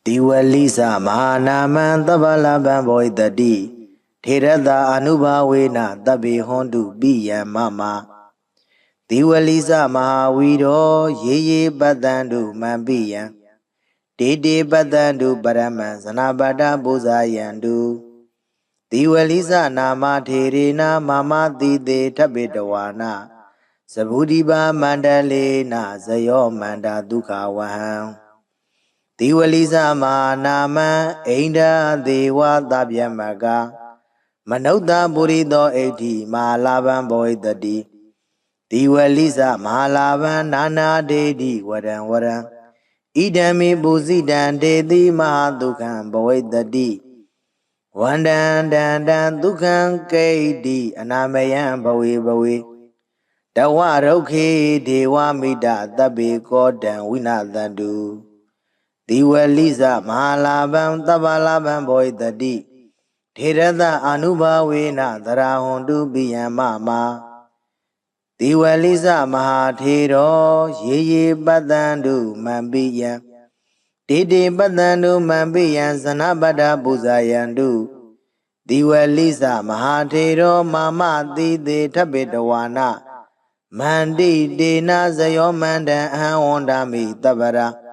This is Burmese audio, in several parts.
Diwalisa Mahanaman Tabalaban Boy the D Tirada Anuba Wena Tabi Hondu Biya Mama Diwalisa Mahawido Ye Badandu Mambiya Dede Badandu Baraman Sanabada Buzayandu Diwalisa Nama Tirina Mama Dide Tabidawana Sabudiba Mandalena Zayo Manda Duka Waham Diwalisa Manama Ainda Dewa Dabyamaga Manauda Burido 80 Malaban Boy the D Diwalisa Malaban Nana Dedi Waran Idami Buzidan Dedi Mahadukan Boy the D Wandan Dan Dukan Kadi Anamayan Bowie Dawaroke Dewa Mida Dabi Godan Winadandu Diwalisa Mahalaban Tabalaban Boy the D Tirada Anuba Wena Darahundu Biyamama Diwalisa Mahatiro Ye Badandu Mambiya Dede Badandu Mambiya Sanabada Buzayandu Diwalisa Mahatiro Mama Dide Tabidawana Mandi Dena Zayomanda Hawandami Tabara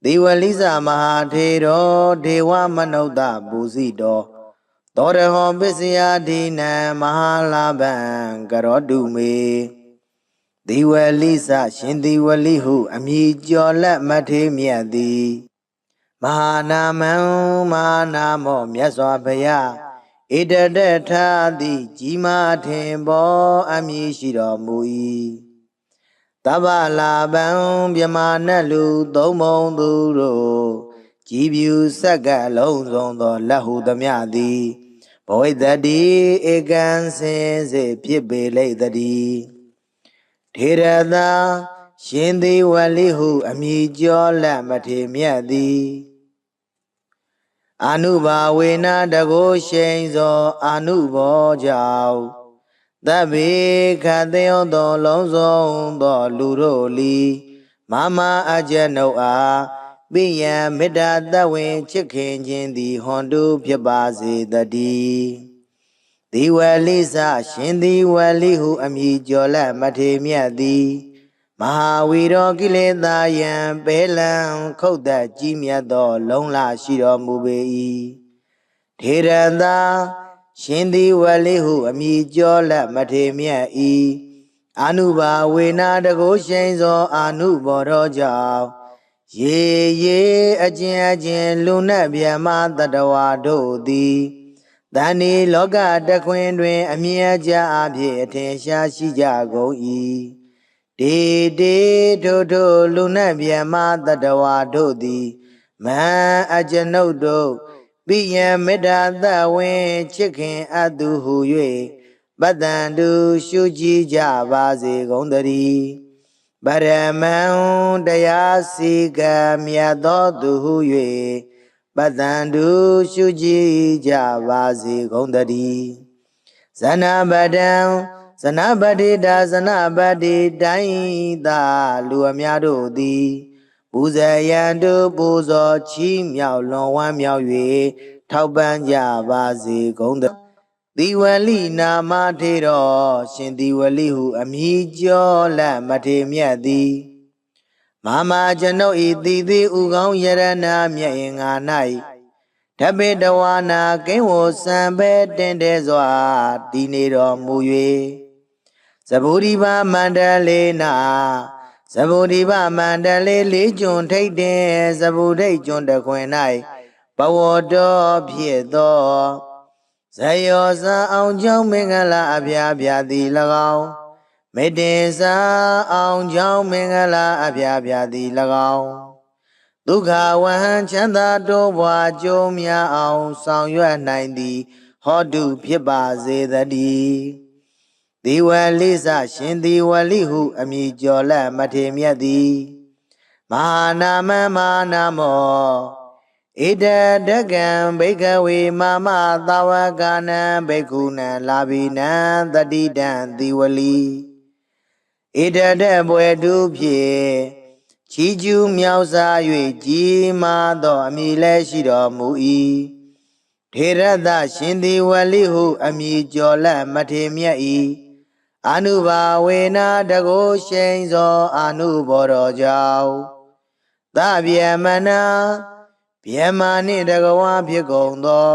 Diwalisa Mahatero Dewa Manoda Buzido Doreho Bisya Dina Mahalaban Garodume Diwalisa Shindiwalihu Amijola Matemiadi Mahanamo Myaswabaya Idadeta Di Jima Tembo Amishiro Mui Tabalaban Byamanelu Domon Duro Jibu Saga Lonzo Lahu Damyadi Boy the D Egan Sense Pibele the D Tirada Shindi Walihu Amijola Matemiadi Anuba Wena Dago Shenzo Anubo Jau Dabi Kadeo do Lonzo do Luroli Mama Ajanoa Biya Mida Dawin Chicken Jindi Hondu Piabazi the D Diwalisa Shindi Walihu Amijola Matemiadi Mahawiro Gileda Yan Belan Koda Jimia do Longla Shiro Mubei Tiranda Shindi Walihu Amijola Matemia Anuba Wena Dago Shenzo Anubo Roja Ye Ajin Luna Biama Dadawa Dodi Dani Loga da Quendwe Amiaja Abye Tensha Shijago De Dodo Luna Biama Dadawa Dodi Ma Ajanodo Biya Meda the Win Chicken Adu Yue Badandu Shuji Javazi Gondari Baraman Dayasiga Miado Duye Badandu Shuji Javazi Gondari Zanabadi da Zanabadi Daida Luamiado di Buzayandu Buzo Chi Miao Long Wan Miao Yue Tauban Javazi Gonda Diwali Nama Tero Shindiwalihu Amijo La Matemiadi Mama Jano Ididi Ugong Yarana Mia Nai Tabidawana Kenwo Sambe Dendezwa Dinero Muye Saburiba Mandalena Saburiba Mandale Legion take de Sabude John the Quenai Bawodo Piedo Sayosa Aunjong Mingala Abia di Lagao Medesa Aunjong Mingala Abia di Lagao Duka Wan Chanda Do Wajomia Aung Sang Yuan 90 Hodu Piba Zedadi Diwalisa Shindi Walihu Amijola Matemiadi Manamo Ida Dagan Bekawi Mama Tawagana Bekuna Labina Dadidan Diwali Ida Debwe Dupye ချီကျူးမြောက်စား၍ကြီးမားသောအမည်လည်းရှိတော်မူ၏ထေရသရှင်သည်ဝလိဟုအမည်ကျော်လက်မထေမြတ်၏အနုဘာဝေနတကိုရှိန်သောအနုဘောတော်ကြောင့်သဗျမနာဗျမနှင့်တကဝါဖြစ်ကုန်သော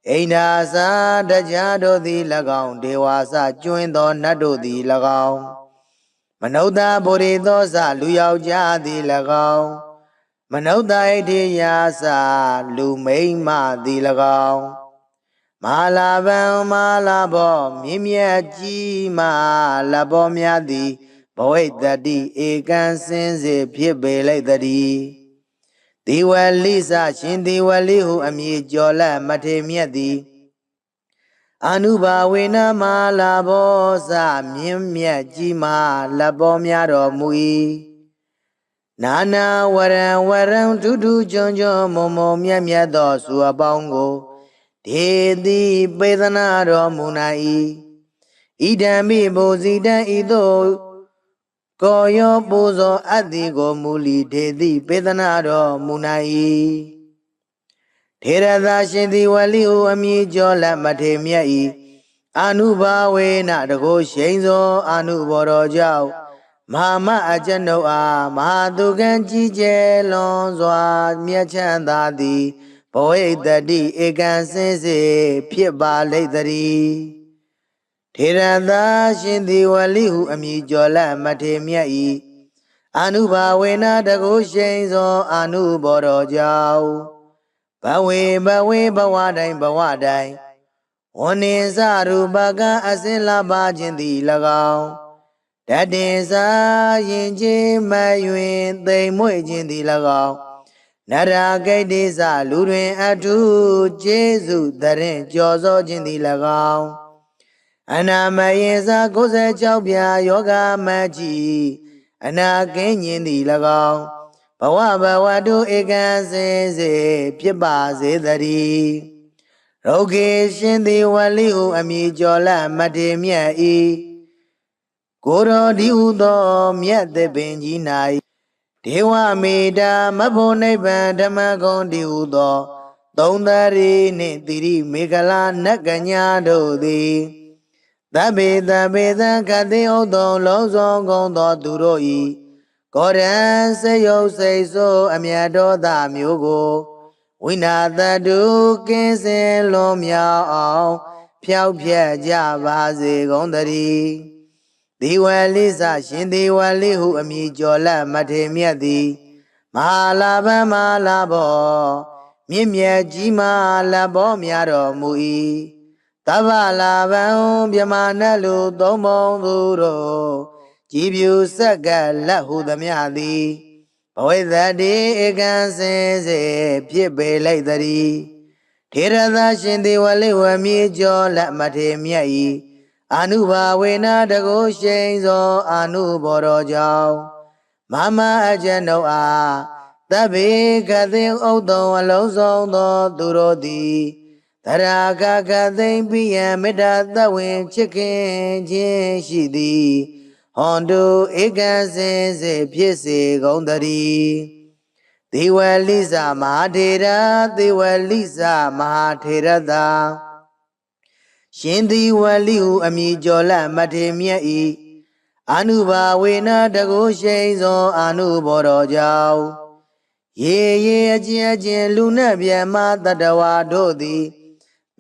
အိန္ဒာစာတရားတို့သည်၎င်းဒေဝါစကျွင်းသောနတ်တို့သည်၎င်းမနုဿဗောဓိသောစလူယောက်ျားသည်၎င်းမနုဿဣတိယာစလူမိန်းမသည်၎င်းမဟာလာဗံမဟာလာဘောမြင့်မြတ်ကြီးမဟာလဘောများသည်ဘဝိတ္တိဧကံစင်စေဖြစ်ပေလိုက်တည်းဒီဝလိစရှင်ဒီဝလိဟုအမည်ကျော်လက်မထေမြတ်သည်အနုဘာဝေနမဟာလာဘောစမြင့်မြတ်ကြီးမဟာလဘောများတော်မူ၏နာနာဝရံဝရံဒုဒုကျွန်းကျွန်းမုံမုံမြတ်မြတ်သောစုအပေါင်းကိုဒေတိပေသနာတော်မူနိုင်၏ဣဒံမိဘုဇိတံဤသို့ကိုယောပူဇော်အတ္တိကိုမူလီဒေတိပေသနာတော်မူနိုင်၏ထေရသရှင်သည်ဝလိဟုအမည်ကျော်လက်မထေမြတ်၏အနုဘာဝေနတကိုရှိန်သောအနုဘောတော်ကြောင့်မဟာမအကျဉ်ုပ်အားမဟာသူကံကြီးကျယ်လွန်စွာမြတ်ချမ်းသာသည်ဘဝိတ္တိဧကံစင်စေဖြစ်ပါလိမ့်တည်းထေရသရှင်သည်ဝလိဟုအမည်ကျော်လက်မထေမြတ်၏အနုဘာဝေနတကိုရှိန်သောအနုဘောတော်ကြောင့်ဘဝေဘဝတိုင်းဝနိစရူပကအစင်လာပါခြင်းသည်၎င်းတတင်စာရင်ချင်းမယွင်သိမ်မွေ့ခြင်းသည်၎င်းနရာဂိတ္တိစလူတွင်အထုကျေးဇူးတရင်ကြော်စောခြင်းသည်၎င်းအနာမယေစာ96ပြာယောဂမကြီးအနာကင်းခြင်းသည်၎င်းဘဝတုဧကံစင်စေဖြစ်ပါစေတည်းရောဂေရှင်သည်ဝလိဟုအမည်ကျော်လက်မထေမြတ်၏ကိုရောဒီဟုသောမြတ်သပင်ကြီး၌ဒေဝမေတ္တာမဖို့နိဗ္ဗာန်ဓမ္မဂုံဒီဟုသောသုံးသရီနှင့်တိရိမေခလာနတ်ကညာတို့သည်သဗ္ဗေသကတိဥဒ္ဒောလုံးစုံကုန်သောသူတို့၏ကောရံစေယုတ်စိတ်ဆိုးအမြတ်တော်သာမျိုးကိုဝိနာတတုကင်းစင်လွန်မြောက်အောင်ဖြောက်ဖြက်ကြပါစေကုန်တည်းဒီဝလိစရှင်ဒီဝလိဟုအမည်ကျော်လက်မထေမြတ်သည်မဟာလာဗံမဟာလာဘောမြင့်မြတ်ကြီးမဟာလဘောများတော်မူ၏သဗ္ဗလာဗံမြမနလူသုံးပုံသူတို့ကြည်ပြူဆက်ကလက်ဟုသမျှသည်ဘဝိတ္တိဧကံစင်စေဖြစ်ပေလိုက်တည်းထေရသရှင်ဒီဝလိဝမြေကျော်လက်မထေမြတ်၏အနုဘာဝေနတကိုရှိန်သောအနုဘောတော်ကြောင့်မမအကျဉ်ုပ်အားသဗ္ဗေကသိဥဒ္ဒောအလုံးစုံသောသူတို့သည်တရာကသိမ့်ပိယံမေတ္တာသဝင်ချစ်ခင်ခြင်းရှိသည်ဟွန်တုဧကံစင်စေဖြစ်စေကုန်တည်းဒေဝလိစမဟာထေရဒေဝလိစမဟာထေရသာရှင်ဒီဝလိဟုအမည်ကျော်လက်မထေမြတ်၏အနုဘာဝေနတကိုရှိန်သောအနုဘောတော်ကြောင့်ရေအကျဉ်လူနှင့်မြတ်မတတဝါတို့သည်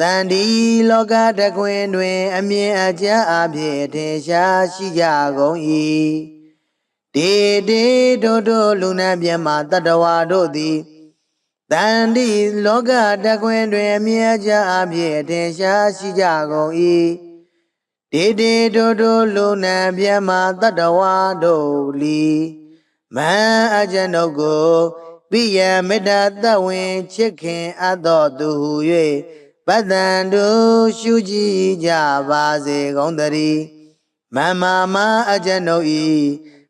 တန်ဒီလောကတခွင်တွင်အမြင်အကျအဖြစ်ထင်ရှားရှိကြကုန်၏ဒေတို့လူနှင့်မြတ်မတတဝါတို့သည်တန်ဒီလောကတခွင်တွင်အမြင်အကျအဖြစ်ထင်ရှားရှိကြကုန်၏ဒေတို့လူနှင့်မြတ်မတတဝါတို့လီမန်အကျဉ်ုပ်ကိုပိယမေတ္တာသဝင်ချစ်ခင်အပ်တော်သူဟု၍ပတ္တန်တို့ရှုကြည်ကြပါစေကုန်တည်းမမအကျဉ်ုပ်၏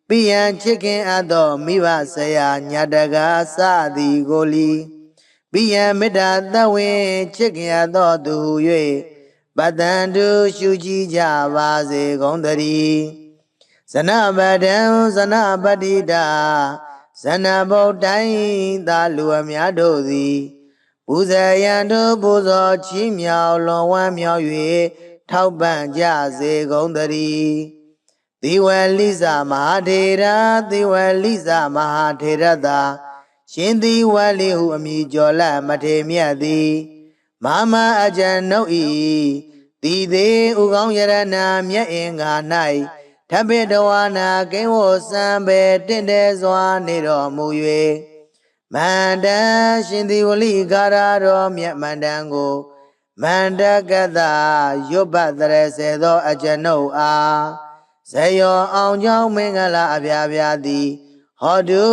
ပိယံချစ်ခင်အပ်တော်မိဘဆရာညာတကားစသည်ကိုလီပိယံမေတ္တာသဝင်ချစ်ခင်အပ်တော်သူဟု၍ပတ္တန်တို့ရှုကြည်ကြပါစေကုန်တည်းဇနပတံဇနပတိတာ ဇဏဗုဒ္ဓိုင်းသာလူအများတို့သည်ပူဇေယံတို့ပူဇော်ချီးမြှောက်လွန်ဝမ်းမြောက်၍ထောက်ပံ့ကြစေကုန်သတည်းသီဝလိဇမဟာထေရသီဝလိဇမဟာထေရသာရှင်သီဝလိဟုအမည်ကျော်လမထေမြတ်သည်မမအကျဉ်ုပ်ဤတည်သေးဥကောင်းယရဏမြတ်အင်္ဂါ၌ထပိတဝါနာကိဝောစံပေတင့်တယ်စွာနေတော်မူ၍မန္တရှင်သီဝလိကာရတော်မြတ်မန္တန်ကိုမန္တကတရွတ်ပတ်တရစေသောအကျဉ်ုပ်အားဇယောအောင်ကြောင်းမင်္ဂလာအပြားပြားသည်ဟောတု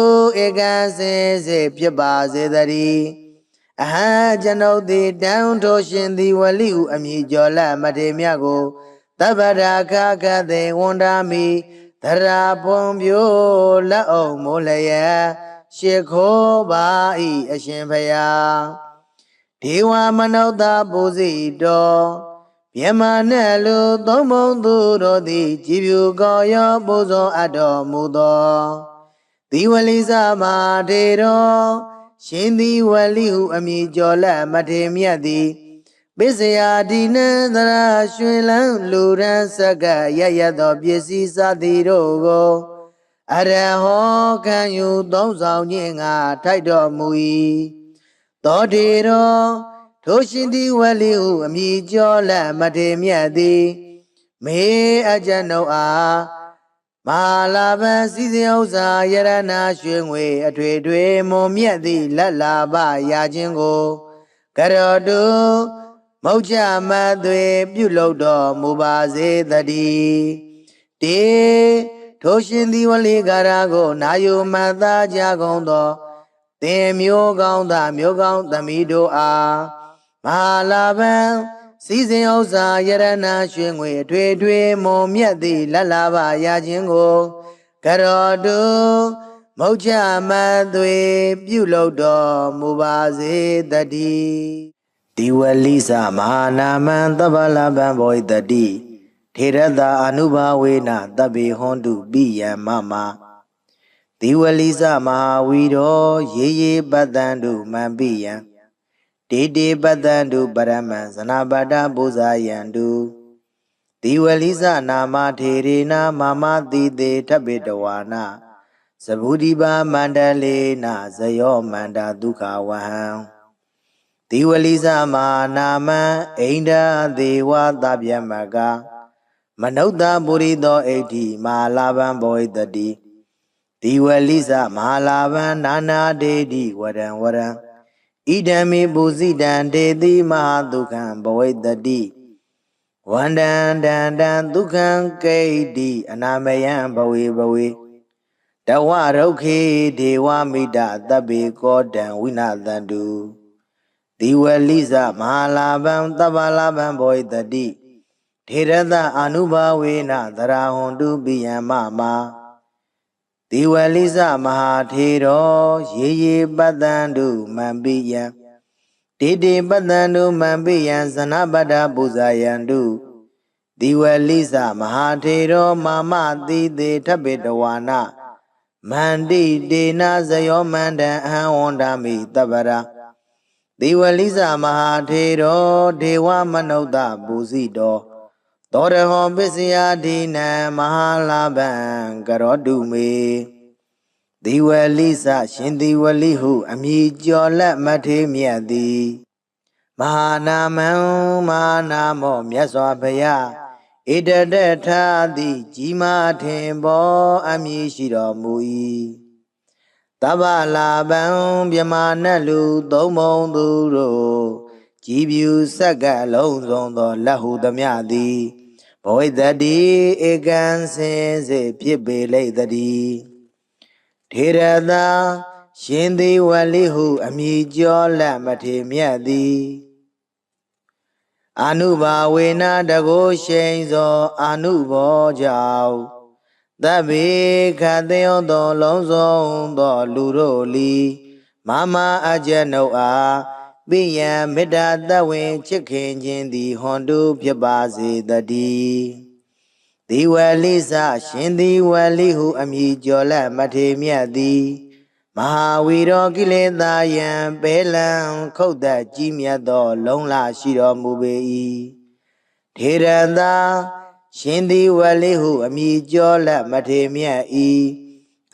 ဧကံစင်စေဖြစ်ပါစေတည်းအဟံကျွန်ုပ်သည်တန်ထိုးရှင်သီဝလိဟုအမည်ကျော်လမထေမြတ်ကိုတပ္ပရာခခသေဝန္ဒာမိသရာပွန်ပြိုလက်အောင်မိုးလျက်ရှ िख ိုးပါဤအရှင်ဖယားဒေဝမနုဿပူဇိတော်မြမနဲ့လူသုံးဘုံသူတို့သည်ကြည်ဖြူကောရောပူဇော်အပ်တော်မူသောသီဝလိဇမထေတော်ရှင်သီဝလိဟုအမည်ကျော်လမထေမြတ်သည်ပစ္စယဒီနံသရာရွှင်လန်းလူရန်စက္ကရရသောပစ္စည်းစသည်တို့ကိုအရဟောခံယူသုံးဆောင်ခြင်းငါထိုက်တော်မူ၏သောထေတော်ထိုရှင်သီဝလိဟုအမည်ကျော်လမထေမြတ်သည်မေအကျဉ်ုပ်အားမဟာလာဘံစည်းစိမ်ဥစ္စာယရဏရွှေငွေအထွေထွေမွန်မြတ်သည့်လက်လာပရာခြင်းကိုကရောတုမௌချမသွေပြုလုပ်တော်မူပါစေတည်းတေထိုရှင်သီဝလိကာရကိုနာယူမှတ်သားကြကုန်သောသင်မျိုးကောင်းသားမျိုးကောင်းသမီးတို့အားမဟာလာဘံစည်းစိမ်ဥစ္စာယရဏရွှေငွေအထွေထွေမွန်မြတ်သည့်လက်လာပရာခြင်းကိုကရောတုမௌချမသွေပြုလုပ်တော်မူပါစေတည်းဒီဝလိသမဟာနာမံသဗ္ဗလဗံဘောဣတတိထေရတအနုဘာဝေနသဗ္ဗေဟွန်တုပိယံမမဒီဝလိသမဟာဝီရောရေရေပတ္တံတုမံပိယံတေတေပတ္တံတုပရမံဇနာပတ္တပူဇာယံတုဒီဝလိသနာမထေရေနာမမတိတေထပိတဝါနာသဗုဒိပါမန္တလေနာဇယောမန္တာဒုက္ခဝဟံဒီဝလိသမဟာနာမံအိန္ဒာဒေဝသဗ္ဗယမကမနုဿပုရိသောဣဋ္ဌိမဟာလာဘံဘောဣတတိဒီဝလိသမဟာလာဘံနာနာဒေတိဝရံဝရံဣဒံမေပုဇိတံဒေတိမဟာဒုက္ခံဘဝိတ္တိဝန္တံတံတံဒုက္ခံကိဋ္တိအနာမယံဘဝေဘဝေတဝရုခေဒေဝမိတသဗ္ဗေကောတံဝိနာသန္တုဒီဝလိသမဟာလာဘံသဗ္ဗလာဘံဘောဣတတိထေရတအာနုဘာဝေနသရာဟွန်တုပိယံမမဒီဝလိသမဟာထေရောရေရေပတ္တံတုမံပိယံတေတေပတ္တံတုမံပိယံဇနပတ္တပူဇာယံတုဒီဝလိသမဟာထေရောမာမတိတေထပိတဝါနာမန္တိတေနဇယောမန္တံအဟံဝန္ဒာမိတပ္ပရာဒီဝလိသမဟာထေရောဒေဝမနုဿပူဇိတောသောရဟောပစ္စယဒီနံမဟာလာဘံကရောတုမေဒီဝလိသရှင်ဒီဝလိဟုအမည်ကျော်လက်မထေမြတ်သည်မဟာနာမံမဟာနာမောမြတ်စွာဘုရားဣတတထာတိကြီးမားထင်ပေါ်အမည်ရှိတော်မူ၏တဗ္ဗလာဘံမြမနတ်လူသုံးဘုံသူတို့ကြည်ဖြူစက္ကလုံးစုံသောလက်ဟုသမျှသည်ဘဝိတ္တိဧကံစင်စေဖြစ်ပေလိမ့်တည်းထေရသာရှင်သီဝလိဟုအမည်ကျော်လက်မထေမြတ်သည်အာနုဘာဝေနတကိုရှိန်သောအာနုဘောကြောင့်သဗ္ဗေခသေယောသောလုံးစုံသောလူတို့လီမမအကျဉ်ုပ်အားပိယံမေတ္တာတဝင်ချစ်ခင်ခြင်းသည်ဟွန်တုဖြစ်ပါစေတည်းဒီဝလိသရှင်ဒီဝလိဟုအမည်ကျော်လက်မထေမြတ်သည် မဟာဝီရောကိလေသာယံပဲလံခုတ်သက်ကြီးမြတ်သောလုံးလရှိတော်မူပေ၏ထေရသာရှင်သည်ဝလိဟုအမိကျော်လက်မထေမြတ်၏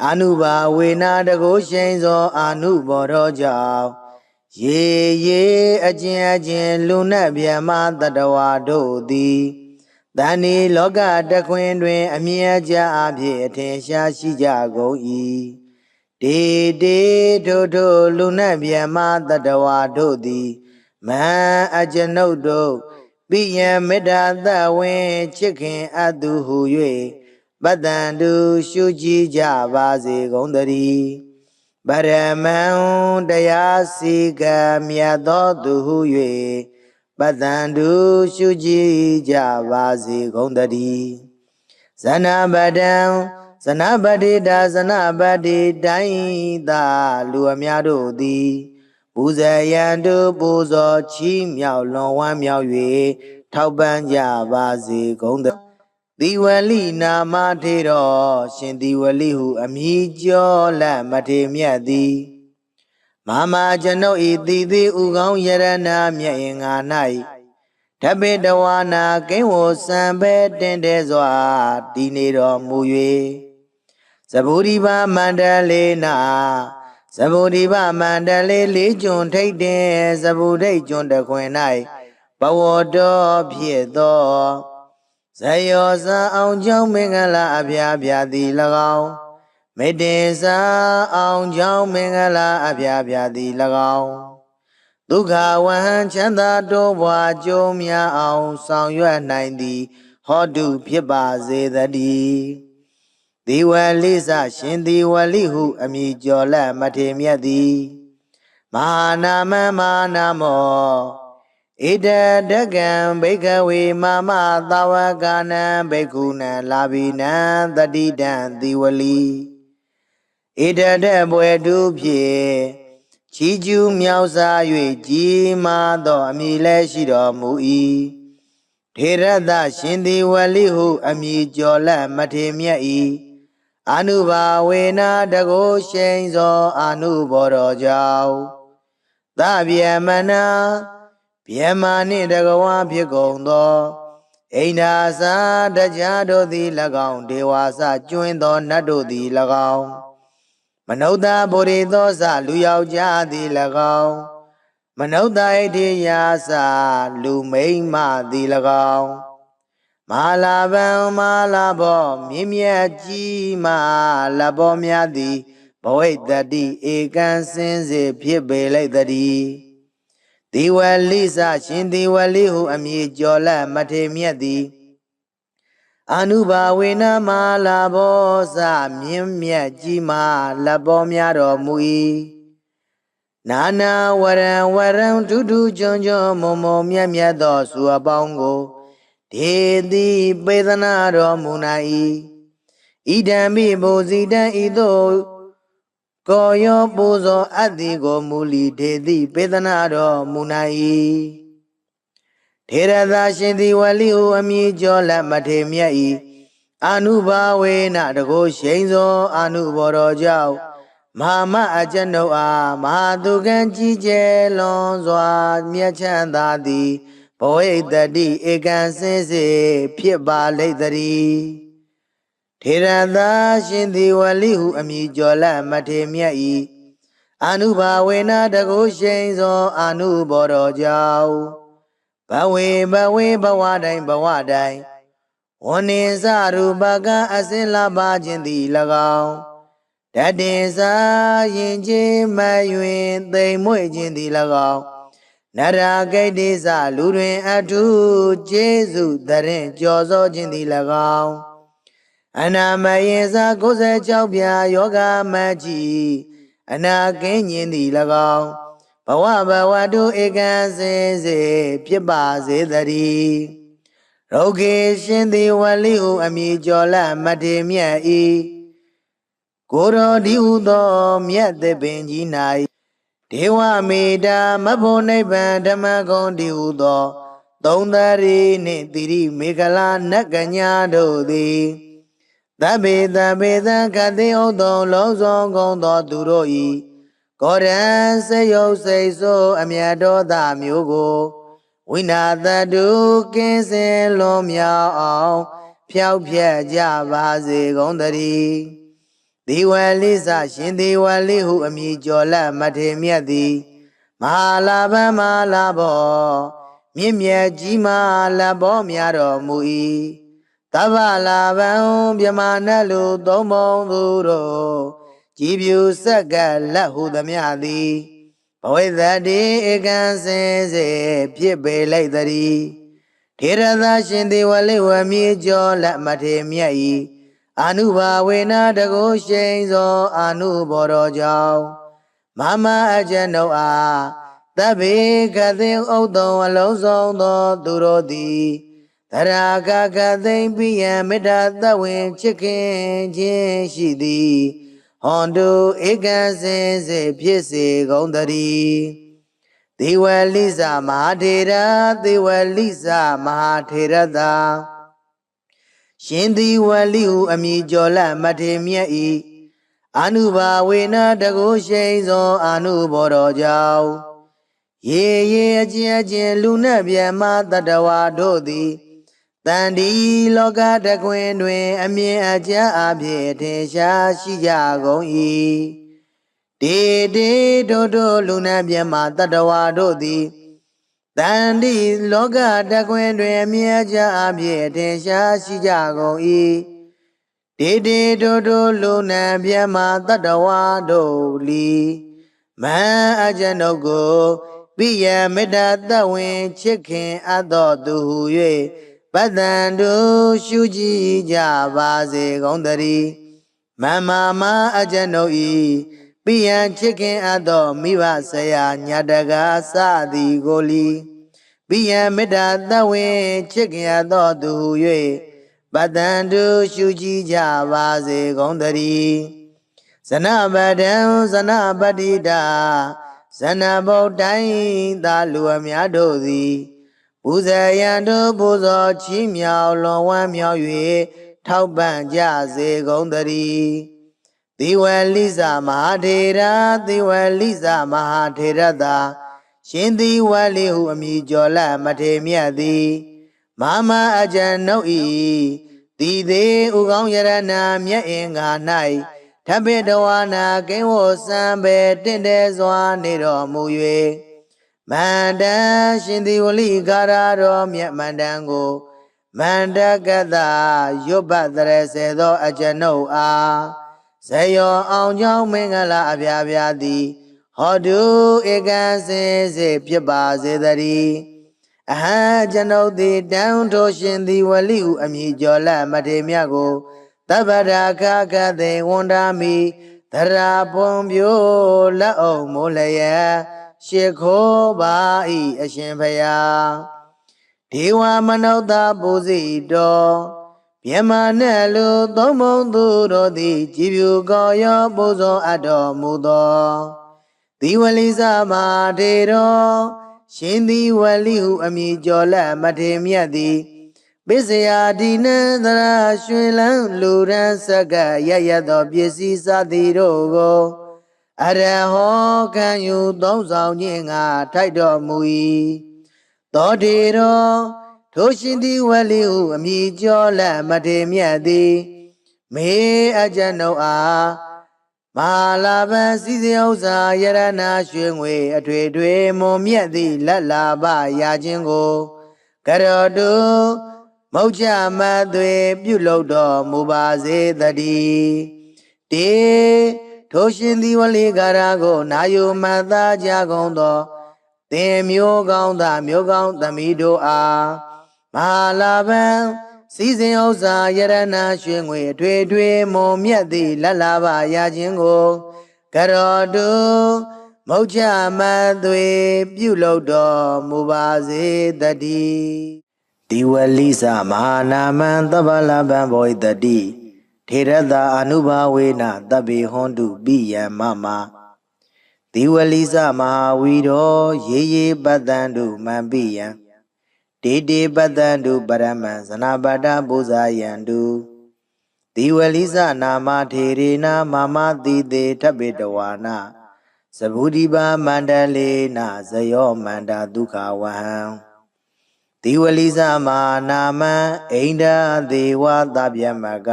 အာနုဘာဝေနာတကုရှိန်သောအာနုဘောတော်ကြောင့်ရေရေအကျဉ်လူနတ်ဗျမတတဝါတို့သည်တဏီလောကတခွင်တွင်အမြဲကြအဖြစ်အထင်ရှားရှိကြကုန်၏တေတေထိုလူနတ်ဗျမတတဝါတို့သည်မဟံအကျွန်ုပ်တို့ပိယံမေတ္တာသဝင်းချစ်ခင်အပ်သူဟု၍ပတ္တန္တုရှုကြည်ကြပါစေကုန်သတည်းပရမံတရားစီကံမြတ်သောသူဟု၍ပတ္တန္တုရှုကြည်ကြပါစေကုန်သတည်းဇနပတံဇနပတိတာဇနပတိတိုင်းသာလူအများတို့သည်ပူဇေယံတုပူဇော်ချီးမြှောက်လွန်ဝမ်းမြောက်၍ထောက်ပံ့ကြပါစေကုန်သတည်းသီဝလိနာမထေတော်ရှင်သီဝလိဟုအမည်ကျော်လက်မထေမြတ်သည်မဟာကျွန်ုပ်ဤတည်သည်ဥကောင်းယရဏမြတ်ရင်ငါ၌ဓပေတဝါနာကိဝစံပဲတင်တဲ့စွာတည်နေတော်မူ၍သဗ္ဗုရိပမန္တလေးနာသဗ္ဗုရိပမန္တလေးလေးကျွန်းထိတ်တဲ့သဗ္ဗုဒိတ်ကျွန်းတခွင်၌ဘဝတော်ဖြစ်သောဇယောဇာအောင်ကြောင့်မင်္ဂလာအဖျားဖျားသည်၎င်းမေတ္တေစာအောင်ကြောင့်မင်္ဂလာအဖျားဖျားသည်၎င်းဒုက္ခဝဟံချမ်းသာတိုးပွားကြုံများအောင်ဆောင်ရွက်နိုင်သည်ဟောတုဖြစ်ပါစေတည်းဒီဝလိစရှင်ဒီဝလိဟုအမည်ကျော်လက်မထေမြတ်သည်မဟာနာမမဟာနာမောဣဒဒကံဘိကဝေမမသာဝကနံဘိက္ခုနံလာဘိနံတတိတံဒီဝလိဣဒဒဘွယ်တုဖြင့်ချီကျူးမြောက်စား၍ကြီးမားသောအမည်လည်းရှိတော်မူ၏ထေရသရှင်ဒီဝလိဟုအမည်ကျော်လက်မထေမြတ်၏အာနုဘာဝေနာတကုရှိန်သောအာနုဘောတော်ကြောင့်သဗျမနာဗျမာနှင့်တကဝါဖြစ်ကုန်သောအိန္ဒာစာတရားတို့သည်၎င်းဒေဝါစကျွင်းသောနတ်တို့သည်၎င်းမနုဿဗုရိသောစလူယောက်ျားသည်၎င်းမနုဿဣတိယာစလူမိန်းမသည်၎င်းမဟာလာဗံမဟာလာဘောမြင့်မြတ်ကြီးမလဘောများသည်ဘဝိတ္တိဧကံစင်စေဖြစ်ပေလိုက်တည်းဒီဝလိစရှင်ဒီဝလိဟုအမည်ကျော်လက်မထေမြတ်သည်အာနုဘာဝေနမလာဘောစမြင့်မြတ်ကြီးမာလက်ပေါ်များတော်မူ၏နာနာဝရံဝရံဒုဒုကျွန်းကျွန်းမုံမုံမြတ်မြတ်သောစုအပေါင်းကိုဒေတိပေသနာတော်မူနိုင်၏ဣဒံမိဘုဇိတံဤသို့ကောယောပူဇော်အပ်သည်ကိုမူလီဒေတိပေသနာတော်မူနိုင်၏ထေရသာရှင်သည်ဝလိဟုအမည်ကျော်လက်မထေမြတ်၏အာနုဘာဝေနတကုရှိန်သောအာနုဘောတော်ကြောင့်မဟာမအကျွန်ုပ်အားမဟာသူကံကြီးကျယ်လွန်စွာမြတ်ချမ်းသာသည်ဘဝိတ္တိဧကံစင်စေဖြစ်ပါလိမ့်တည်းထေရသာရှင်သည်ဝလိဟုအမည်ကျော်လက်မထေမြတ်၏အာနုဘာဝေနတကုရှိန်သောအာနုဘောတော်ကြောင့်ဘဝေဘဝတိုင်းဝနိစရူပကအစင်လာပါခြင်းသည်၎င်းတတေစာရင်ချင်းမယွင်သိမ်မွေ့ခြင်းသည်၎င်းနရာဂိတ်တိစလူတွင်အထုကျေးဇူးတရင်ကြော်စောခြင်းသည်၎င်းအနာမယေစာ96ပြာယောဂမကြီးအနာကင်းခြင်းသည်၎င်းဘဝတုဧကံစင်စေဖြစ်ပါစေတည်းရုဂေရှင်သည်ဝလိဟုအမည်ကျော်လက်မထေမြတ်၏ကိုရောဒီဟုသောမြတ်သပင်ကြီး၌ဒေဝမေတာမဖို့နိဗ္ဗာန်ဓမ္မဂုံဒီဟုသောသုံးသရီနှင့်တိရိမေခလာနတ်ကညာတို့သည် သဗ္ဗေသဗ္ဗေသခတိဥတ္တုံလုံးစုံကုန်သောသူတို့ဤကောရံစေယုတ်စိတ်ဆိုးအမြတ်တော်သားမျိုးကိုဝိနာတတုကင်းစင်လွန်မြောက်အောင်ဖြောက်ဖြက်ကြပါစေကုန်သတည်းဒီဝလိစရှင်ဒီဝလိဟုအမည်ကျော်လက်မထေမြတ်သည်မဟာလာဘမဟာလာဘောမြင့်မြတ်ကြီးမားလက်ဘောများတော်မူ၏သဗ္ဗလာဘံမြမနတ်လူသုံးပုံသူတို့ကြည်ပြူဆက်ကလက်ဟုသမျှသည်ဘဝိသတိဧကံစင်စေဖြစ်ပေလိုက်သည်ထေရသရှင်ဒီဝလိဝမြေကျော်လက်မထေမြတ်၏အနုဘာဝေနတကုရှိန်သောအနုဘောတော်ကြောင့်မမအကျဉ်ုပ်အားသဗ္ဗေကတိဥတ္တုံအလုံးစုံသောသူတို့သည်သရာကကသိမ့်ပိယံမေတ္တာသဝင်ချစ်ခင်ခြင်းရှိသည်ဟွန်တုဧကံစင်စေဖြစ်စေကုန်သတည်းသေဝလိစမဟာထေရသေဝလိစမဟာထေရသာရှင်သေဝလိဟုအမည်ကျော်လက်မထေမြတ်၏အနုဘာဝေနတကုရှိန်သောအနုဘောတော်ကြောင့်ရေရေအကျဉ်အကျဉ်လူနှင့်မြတ်မတတဝါတို့သည်တန်ဒီလောကတကွင်တွင်အမြင်အကျဉ်အဖြစ်ထင်ရှားရှိကြကုန်၏တေတေတို့လူနှင့်မြတ်မတတဝါတို့သည်တန်ဒီလောကတကွင်တွင်အမြင်အကျဉ်အဖြစ်ထင်ရှားရှိကြကုန်၏တေတေတို့လူနှင့်မြတ်မတတဝါတို့လီမံအကျဉ်ုပ်ကိုပိယမေတ္တာသဝင်ချစ်ခင်အပ်သောသူဟု၍ပတ္တန်တို့ရှုကြည်ကြပါစေကုန်သတည်းမမမအကျဉ်ုပ်ဤပိယံချစ်ခင်အပ်သောမိဘဆရာညာတကာစသည်ကိုလီပိယံမေတ္တာသဝင်ချစ်ခင်အပ်သောသူဟု၍ပတ္တန်တို့ရှုကြည်ကြပါစေကုန်သတည်းဇနပဒံဇနပတိတာဇနဗုဒ္ဓိုင်းသာလူအများတို့သည်ပူဇေယံတို့ပူဇော်ချီးမြှောက်လွန်ဝမ်းမြောက်၍ထောက်ပံ့ကြစေကုန်သတည်းသေဝလိစမဟာထေရသေဝလိစမဟာထေရသာရှင်သေဝလိဟုအမည်ကျော်လက်မထေမြတ်သည်မမအကျဉ်ုပ်၏တိသေးဥကောင်းယရဏမြတ်အင်္ဂါ၌ထပိတဝါနာကိဝောစံပေတင့်တယ်စွာနေတော်မူ၍မန္တရှင်သေဝလိကာရတော်မြတ်မန္တန်ကိုမန္တကတရွတ်ပတ်တရစေသောအကျဉ်ုပ်အားဇယောအောင်ကြောင့်မင်္ဂလာအပြာပြာသည်ဟောတုဧကံစင်စေဖြစ်ပါစေတည်းအဟံကျွန်ုပ်သည်တန်ထိုရှင်သေဝလိဟုအမည်ကျော်လက်မထေမြတ်ကိုသဗ္ဗရာခကသေဝန္ဒာမိသရာပွန်ပြိုလက်အောင်မိုးလျက်ရှ िख ိုးပါ၏အရှင်ဖျားဒေဝမနုဿပူဇိတော်မြမနဲ့လူသုံးပုံသူတို့သည်ကြည်ပြူကောရောပူဇော်အပ်တော်မူသောသေဝလိစမဟာထေရောရှင်သေဝလိဟုအမည်ကျော်လက်မထေမြတ်သည်ပစ္စယဒီနသရာရွှင်လန်းလူရန်စကရရသောပစ္စည်းစသည်တို့ကိုအရဟောခံယူသုံးဆောင်ခြင်းငါထိုက်တော်မူ၏သောတေရောထိုရှင်သေဝလိဟုအမည်ကျော်လက်မထေမြတ်သည်မေအကျဉ်ုပ်အားမဟာလာဘံစည်းစိမ်ဥစ္စာယရဏရွှေငွေအထွေထွေမွန်မြတ်သည့်လက်လာပရာခြင်းကိုကရောတုမௌချမသွေပြုလုပ်တော်မူပါစေတည်းတေထိုရှင်သေဝလိကာရကိုနာယုမတ္တကြကုန်သောသင်မျိုးကောင်းသားမျိုးကောင်းသမီးတို့အားမဟာလာဘံစည်းစိမ်ဥစ္စာယရဏရွှေငွေအထွေထွေမွန်မြတ်သည့်လက်လာပရာခြင်းကိုကရောတုမௌချမသွေပြုလုပ်တော်မူပါစေတည်းဒီဝလိစမဟာနာမံသဗ္ဗလဗံဘောဣတတိထေရတအနုဘာဝေနသဗ္ဗေဟွန်တုပိယံမမဒီဝလိစမဟာဝီရောရေရေပတ္တံတုမံပိယံတေတေပတ္တံတုပရမံဇနပတ္တပူဇာယံတု တိဝလိစနာမထေရေနာမမတိတေထပိတဝါနာသဗုဒိပါမန္တလေနာဇယောမန္တာဒုက္ခဝဟံတိဝလိစမာနာမံအိန္ဒာဒေဝသဗျမက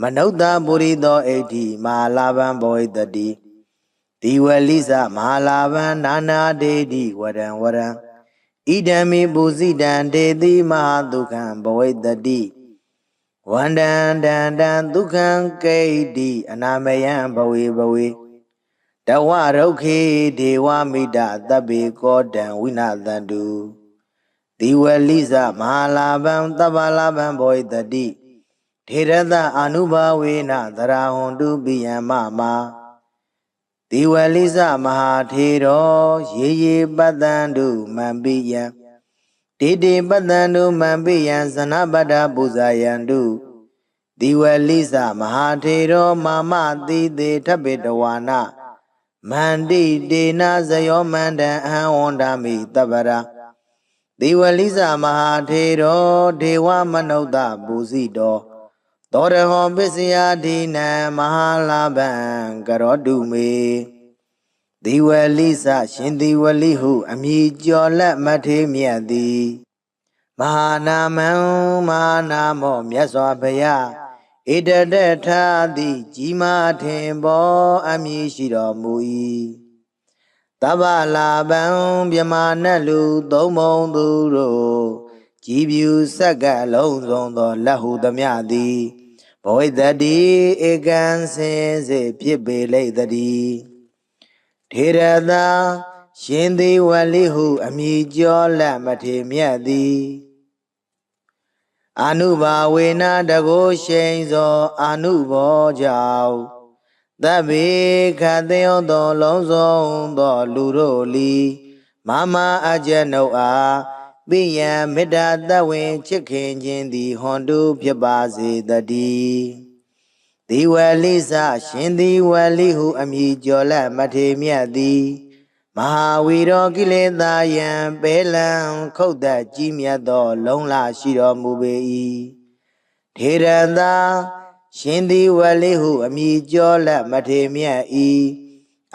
မနုဿပုရိသောဣဋ္ဌိမဟာလာဘံဘောဣတတိတိဝလိစမဟာလာဘံနာနာဒေတိဝရံဝရံဣဒံမိပုစိတံဒေတိမဟာဒုက္ခံဘောဣတတိဝန္တံတံတံဒုက္ခံကိဋ္တိအနာမယံဘဝေဘဝေတဝရုခေဒေဝမိတသဗ္ဗေကောတံဝိနာသန္တုတိဝလိစမဟာလာဘံသဗ္ဗလာဘံဘောဣတတိထေရသအာနုဘာဝေနသရဟွန်တုပိယံမမတိဝလိစမဟာထေရောရေရေပတ္တန္တုမံပိယံတေတေပတ္တန္တုမံပိယံဇနပတ္တပူဇာယန္တုတိဝလိစမဟာထေရောမာမတိတေထပိတဝါနာမန္တိတေနဇယောမန္တံအဟံဝန္ဒာမိတပ္ပရာတိဝလိစမဟာထေရောဒေဝမနုဿပူဇိတောသောရဟောပစ္စယဒိနံမဟာလာဘံကရောတုမေတိဝလိစရှင်တိဝလိဟုအမည်ကျော်လက်မထေမြတ်သည်မဟာနာမံမဟာနာမောမြတ်စွာဘုရားဣတတထာတိကြီးမားထင်ပေါ်အမည်ရှိတော်မူ၏တဗ္ဗလာဘံမြမနတ်လူသုံးပုံသူတို့ကြည်ပြူဆက်ကလုံးစုံသောလက်ဟုသမျှသည်ဘောဣတတိဧကံစင်စေဖြစ်ပေလိမ့်တည်းထေရသာရှင်သေဝလိဟုအမည်ကျော်လက်မထေမြတ်သည်အာနုဘာဝေနတကိုရှိန်သောအာနုဘောကြောင့်သဗ္ဗေခသေယောသောလုံးစုံသောလူတို့လီမမအကျနုအားပိယံမေတ္တာတဝင်ချစ်ခင်ခြင်းသည်ဟွန်တုဖြစ်ပါစေတည်းတိဝလိစရှင်တိဝလိဟုအမည်ကျော်လက်မထေမြတ်သည်မဟာဝီရောကိလေသာယံပေလံခုတ်သက်ကြီးမြတ်သောလုံးလရှိတော်မူပေ၏ထေရသာရှင်တိဝလိဟုအမည်ကျော်လက်မထေမြတ်၏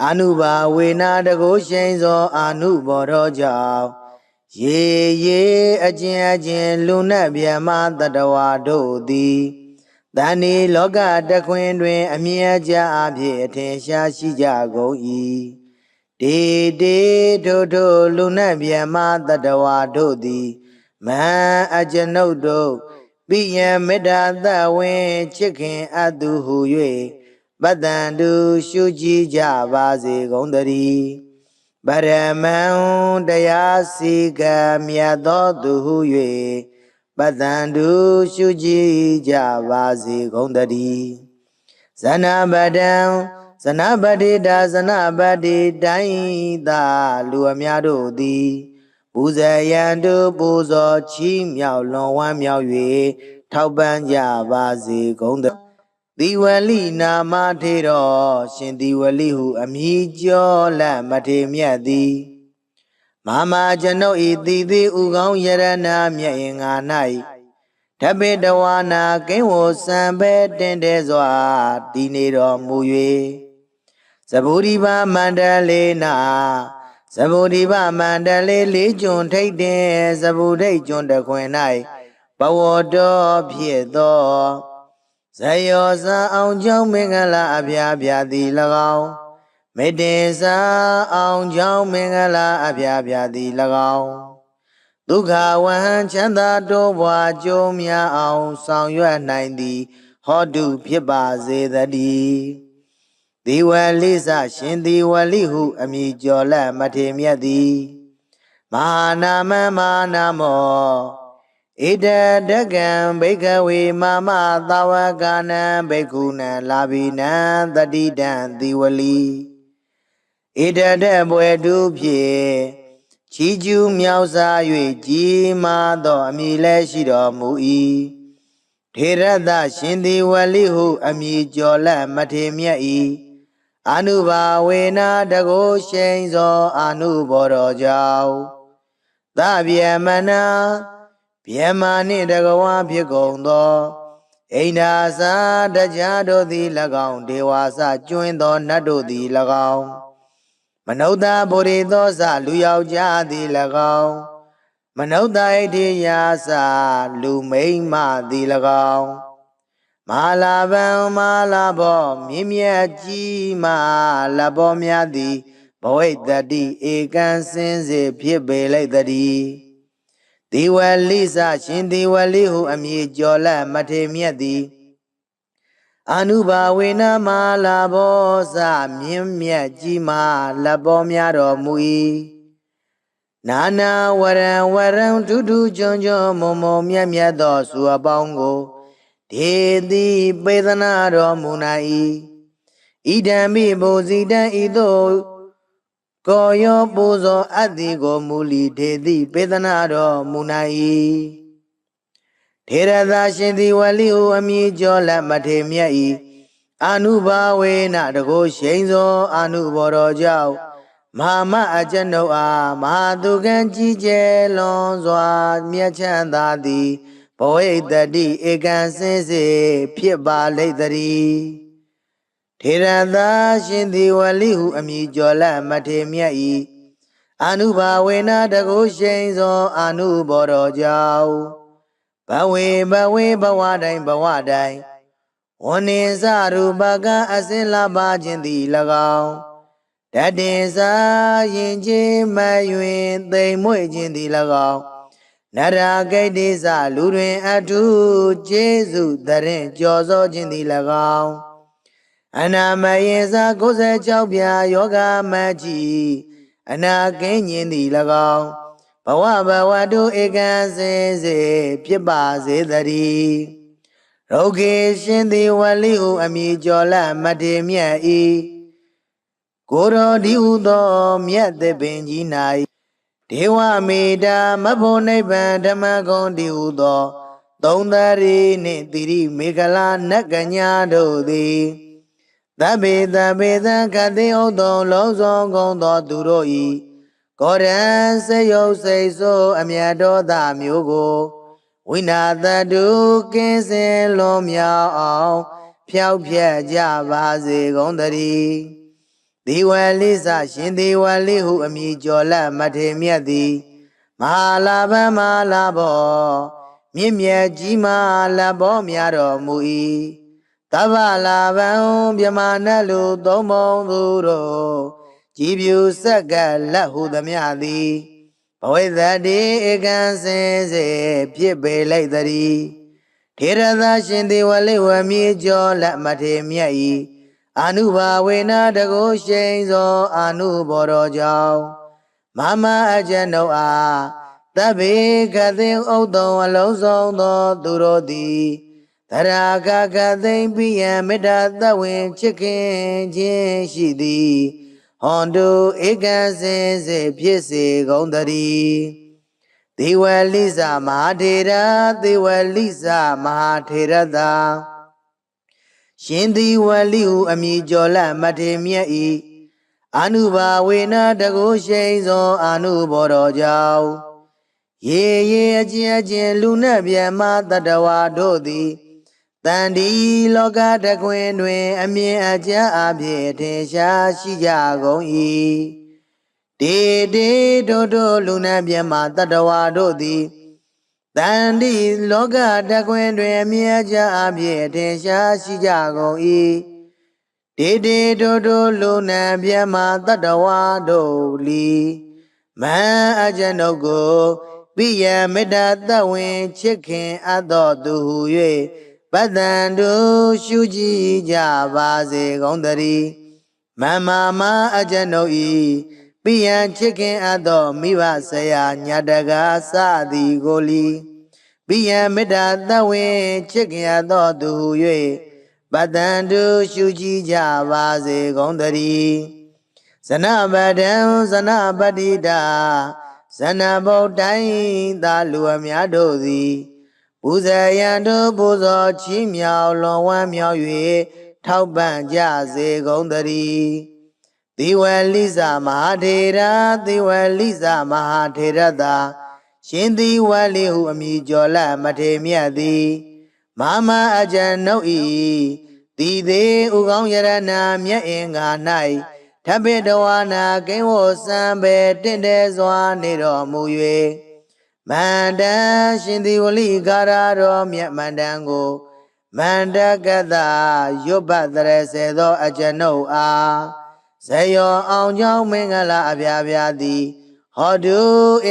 အာနုဘာဝေနတကိုရှိန်သောအာနုဘောသောကြောင့်ရေရေအကျဉ်လူနတ်ဗျမတတဝါတို့သည်တဏ္ဍီလောကတခွင်တွင်အမြဲကြအဖြစ်အထင်ရှားရှိကြကုန်၏တေတေထိုလူနတ်ဗျမတတဝါတို့သည်မဟံအကျွန်ုပ်တို့ပိယံမေတ္တာသဝင်ချစ်ခင်အပ်သူဟု၍ပတ္တန္တုရှုကြည်ကြပါစေကုန်သတည်းပရမံတရားစီကံမြတ်သောသူဟု၍ပတ္တန္တုရှုကြည်ကြပါစေကုန်သတည်းဇနပတံဇနပတိတာဇနပတိတိုင်းသာလူအများတို့သည်ပူဇေယံတုပူဇော်ချီးမြှောက်လွန်ဝမ်းမြောက်၍ထောက်ပံ့ကြပါစေကုန်သတိဝလိနာမထေရောရှင်တိဝလိဟုအမည်ကျော်လက်မထေမြတ်သည်မမကျွန်ုပ်ဤတိတိဥကောင်းယရဏမြတ်င်္ဂါ၌ထပိတဝါနာကိဝောစံပဲတင်တဲ့စွာတည်နေတော်မူ၍သဗုဒိပါမန္တလေနာသဗုဒိပါမန္တလေလေးကျွန်းထိတ်တင်သဗုဒိတ်ကျွန်းတခွင်၌ဘဝတော်ဖြစ်သောဇယောဇာအောင်ကြောင့်မင်္ဂလာအဖျားဖျားသည်၎င်းမေတ္တေစာအောင်ကြောင့်မင်္ဂလာအဖျားဖျားသည်၎င်းဒုက္ခဝဟံချမ်းသာတိုးပွားကြုံများအောင်ဆောင်ရွက်နိုင်သည်ဟောတုဖြစ်ပါစေတည်းဒီဝလိစရှင်ဒီဝလိဟုအမည်ကျော်လက်မထေမြတ်သည်မဟာနာမမဟာနာမောဣတတကံဘိကဝေမမသာဝကနံဘိက္ခုနံလာဘိနံတတိတံဒီဝလိဣတတဘွယ်တုဖြင့်ချီးကျူးမြောက်စား၍ကြီးမားသောအမည်လည်းရှိတော်မူ၏ထေရသရှင်ဒီဝလိဟုအမည်ကျော်လက်မထေမြတ်၏အာနုဘာဝေနတကိုရှိန်သောအာနုဘောတော်ကြောင့်သဗ္ဗယမနာဗျမနှင့်တကဝါဖြစ်ကုန်သော အိန္ဒာစာတရားတို့သည်၎င်းဒေဝါစကျွင်းသောနတ်တို့သည်၎င်းမနုဿဗောဓိသောစလူယောက်ျားသည်၎င်းမနုဿဣတိယာစလူမိန်းမသည်၎င်းမဟာလာဗံမဟာလာဘောမြင့်မြတ်ကြီးမဟာလာဘောများသည်ဘဝိတ္တိဧကံစင်စေဖြစ်ပေလိုက်တည်းဒီဝလိစရှင်ဒီဝလိဟုအမည်ကျော်လက်မထေမြတ်သည်အနုဘာဝေနမဟာလာဘောစမြင့်မြတ်ကြီးမဟာလာဘောများတော်မူ၏နာနာဝရံဝရံဒုဒုကျွန်းကျွန်းမုံမုံမြတ်မြတ်သောစုအပေါင်းကိုဒေတိပေသနာတော်မူနိုင်၏ဣဒံမိဘုဇိတံဤသို့ကိုယောပူဇော်အပ်သည်ကိုမူလီဒေတိပေသနာတော်မူနိုင်၏ထေရသာရှင်သည်ဝလိဟုအမည်ကျော်လက်မထေမြတ်၏အနုဘာဝေနတကိုရှိန်သောအနုဘော်တော်ကြောင့်မဟာမအကျဉ်ုပ်အားမဟာသူကံကြီးကျယ်လွန်စွာမြတ်ချမ်းသာသည်ဘဝိတ္တိဧကံစင်စေဖြစ်ပါလိမ့်တည်းထေရသာရှင်သည်ဝလိဟုအမည်ကျော်လက်မထေမြတ်၏အနုဘာဝေနတကိုရှိန်သောအနုဘော်တော်ကြောင့်ဘဝေဘဝတိုင်းဝနေစရူပကအစင်လာပါခြင်းသည်၎င်းတတင်စာရင်ချင်းမယွင်သိမ်မွေ့ခြင်းသည်၎င်းနရာဂိတ်တိစလူတွင်အထုကျေးဇူးတရင်ကြော်စောခြင်းသည်၎င်းအနာမယေစ96ပြာယောဂမကြီးအနာကင်းခြင်းသည်၎င်းဘဝတုဧကံစင်စေဖြစ်ပါစေတည်းရုဂေရှင်သည်ဝလိဟုအမည်ကျော်လက်မထေမြတ်၏ကိုရောဒီဟုသောမြတ်သပင်ကြီး၌ဒေဝမေတာမဖို့နိဗ္ဗာန်ဓမ္မဂုံဒီဟုသောသုံးသရီနှင့်တိရိမေခလာနတ်ကညာတို့သည်သဗ္ဗေသခတိဥသောလုံးစုံကုန်သောသူတို့၏ကောရံစေယုတ်စိတ်ဆိုးအမြတ်တော်သားမျိုးကိုဝိနာတတုကင်းစင်လွန်မြောက်အောင်ဖြောက်ဖြက်ကြပါစေကုန်တည်းဒီဝလိစရှင်ဒီဝလိဟုအမည်ကျော်လက်မထေမြတ်သည်မဟာလာဗံမဟာလာဘောမြင့်မြတ်ကြီးမဟာလာဘောများတော်မူ၏သဗ္ဗလာဗံမြမနလူသုံးပုံသူတို့ကြည်ပြူဆက်ကလက်ဟုသမျှသည်ဘဝိတ္တိဧကံစင်စေဖြစ်ပေလိုက်တည်းထေရသာရှင်ဒီဝလိဝမြေကျော်လက်မထေမြတ်၏အနုဘာဝေနတကိုရှိန်သောအနုဘော်တော်ကြောင့်မမအကျဉ်ုပ်အားသဗ္ဗေကသိဥတုံအလုံးစုံသောသူတို့သည်သရာကသိမ့်ပိယံမေတ္တာသဝင်ချစ်ခင်ခြင်းရှိသည်ဟွန်တုဧကံစင်စေဖြစ်စေကုန်တည်းဒေဝလိစမဟာထေရဒေဝလိစမဟာထေရသာရှင်ဒီဝလိဟုအမည်ကျော်လက်မထေမြတ်၏အနုဘာဝေနတကိုရှိန်သောအနုဘော်တော်ကြောင့်ရေအကျဉ်လူနှင့်မြတ်မတတဝါတို့သည်တန်ဒီလောကတခွင်တွင်အမြင်အကျအဖြစ်ထင်ရှားရှိကြကုန်၏တေတို့လူနှင့်မြတ်မတတဝါတို့သည်တန်ဒီလောကတခွင်တွင်အမြင်အကျအဖြစ်ထင်ရှားရှိကြကုန်၏တေတို့လူနှင့်မြတ်မတတဝါတို့လီမန်အကျဉ်ုပ်ကိုပိယမေတ္တာသဝင်ချစ်ခင်အပ်တော်သူဟု၍ပတ္တန်တို့ရှုကြည်ကြပါစေကုန်တည်းမမအကျဉ်ုပ်၏ပိယံချစ်ခင်အပ်သောမိဘဆရာညာတကားစသည်ကိုလီပိယံမေတ္တာသဝင်ချစ်ခင်အပ်သောသူဟု၍ပတ္တန်တို့ရှုကြည်ကြပါစေကုန်တည်းဇနပဒံဇနပတိတာဇနဗုဒ္ဓိသာလူအများတို့သည်ပူဇေယံတို့ပူဇော်ချီးမြှောက်လွန်ဝမ်းမြောက်၍ထောက်ပံ့ကြစေကုန်တည်းသီဝလိစမဟာထေရသီဝလိစမဟာထေရသာရှင်သီဝလိဟုအမည်ကျော်လက်မထေမြတ်သည် မာမအကျဉ်ုပ်ဤတိသေးဥကောင်းယရနာမြတ်အင်္ဂါ၌ထပိတဝါနာကိဝောစံပေတင့်တဲစွာနေတော်မူ၍မန္တန်ရှင်သည်ဝလိကာရတော်မြတ်မန္တန်ကိုမန္တကတရွတ်ပတ်တရစေသောအကျဉ်ုပ်အားဇယောအောင်ကြောင်းမင်္ဂလာအပြားပြားသည်ဟောတု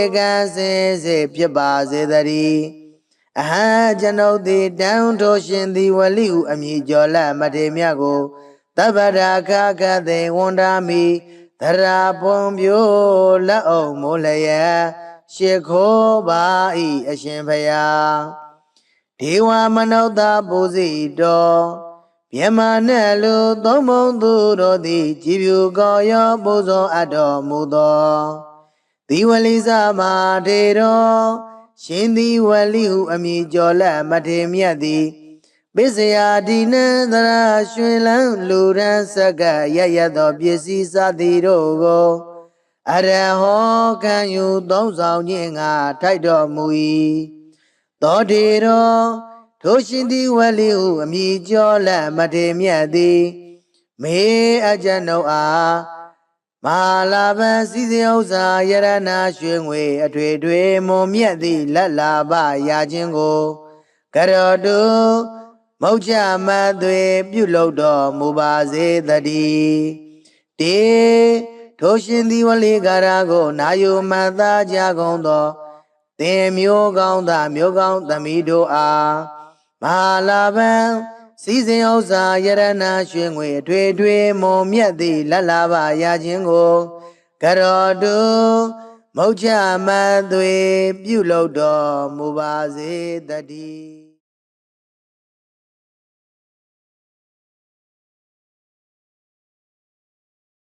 ဧကံစင်စေဖြစ်ပါစေတည်းအဟံကျွန်ုပ်သည်တန်ထိုးရှင်သည်ဝလိဟုအမည်ကျော်လက်မထေမြတ်ကိုတပ္ပရာခခသိဝန်တာမိသရာပွန်ပြိုလက်အောင်မိုးလျက်ရှ िख ိုးပါဤအရှင်ဖျားဒေဝမနုဿပူဇိတော်မြမနဲ့လူသုံးဘုံသူတို့သည်ကြည်ဖြူကောရောပူဇော်အပ်တော်မူသောသီဝလိသမထေတော်ရှင်သီဝလိဟုအမည်ကျော်လက်မထေမြတ်သည်ပစ္စယဒီနံသရရွှေလန်းလူရန်စက္ကရရသောပစ္စည်းစသည်တို့ကိုအရဟောခံယူသုံးဆောင်ခြင်းငါထိုက်တော်မူ၏သောထေတော်ထိုရှင်သီဝလိဟုအမည်ကျော်လက်မထေမြတ်သည်မေအကျဉ်ုပ်အားမဟာလာဘံစည်းစိမ်ဥစ္စာယရနာရွှေငွေအထွေထွေမွန်မြတ်သည့်လက်လာပရာခြင်းကိုကရောတုမုတ်ချမသွေပြုလုပ်တော်မူပါစေတည်းတေထိုရှင်သီဝလိကာရကိုနာယုမတ်သားကြကုန်သောသင်မျိုးကောင်းသားမျိုးကောင်းသမီးတို့အားမဟာလာဘံစည်းစိမ်ဥစ္စာယရနာရွှေငွေအထွေထွေမွန်မြတ်သည့်လက်လာပရာခြင်းကိုကရောတုမုတ်ချမသွေပြုလုပ်တော်မူပါစေတည်း